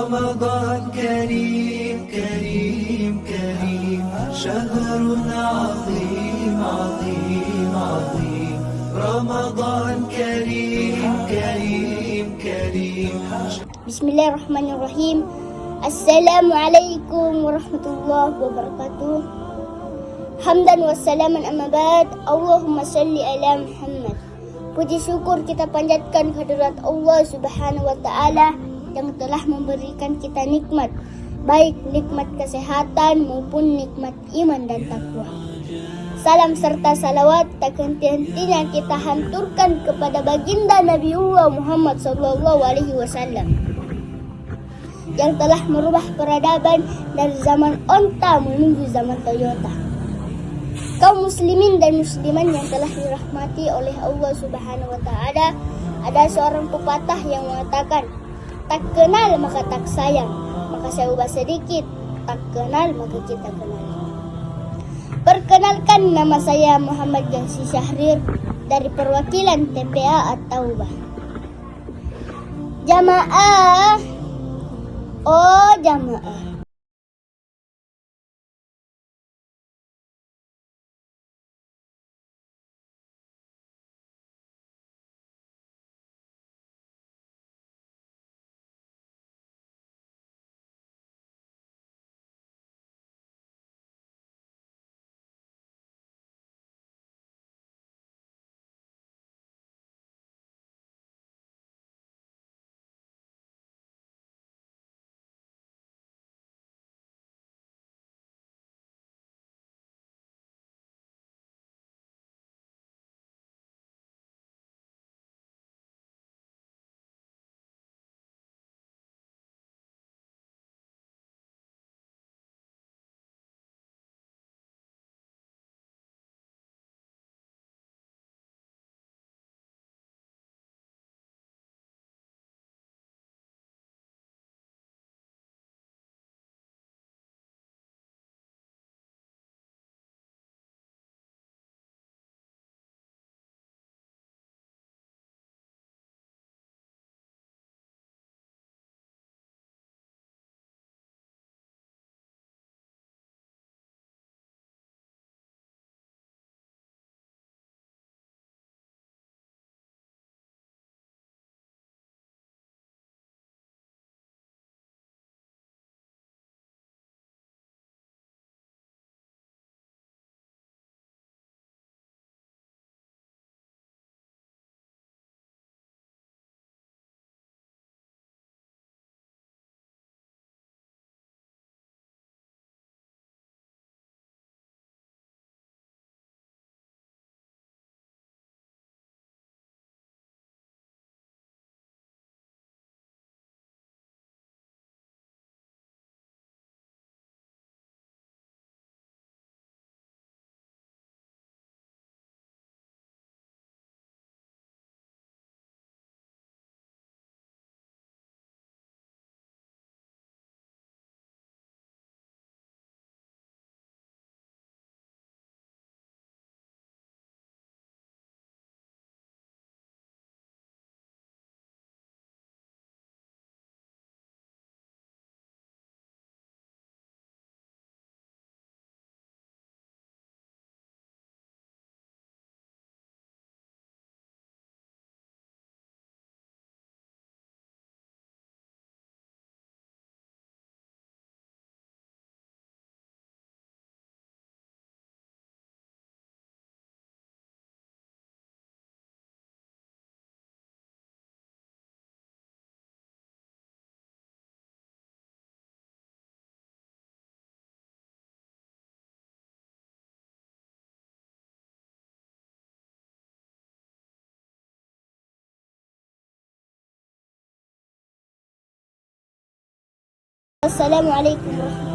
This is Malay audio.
رمضان كريم كريم كريم، شهر عظيم عظيم عظيم. رمضان كريم كريم كريم. Bismillahirrahmanirrahim. Assalamualaikum warahmatullahi wabarakatuh. Hamdan wa salaman amma ba'd. Allahumma salli ala Muhammad. Puji syukur kita panjatkan kehadirat Allah Subhanahu wa taala yang telah memberikan kita nikmat, baik nikmat kesehatan maupun nikmat iman dan takwa. Salam serta salawat tak henti-hentinya kita hanturkan kepada baginda Nabiullah Muhammad SAW yang telah merubah peradaban dari zaman onta menuju zaman Toyota. Kaum muslimin dan musliman yang telah dirahmati oleh Allah Subhanahu wa taala, ada seorang pepatah yang mengatakan, tak kenal maka tak sayang, maka saya ubah sedikit, tak kenal maka kita kenal. Perkenalkan, nama saya Muhammad Gansi Syahrir dari perwakilan TPA At-Taubah. Jamaah, oh jamaah, Assalamualaikum warahmatullahi wabarakatuh.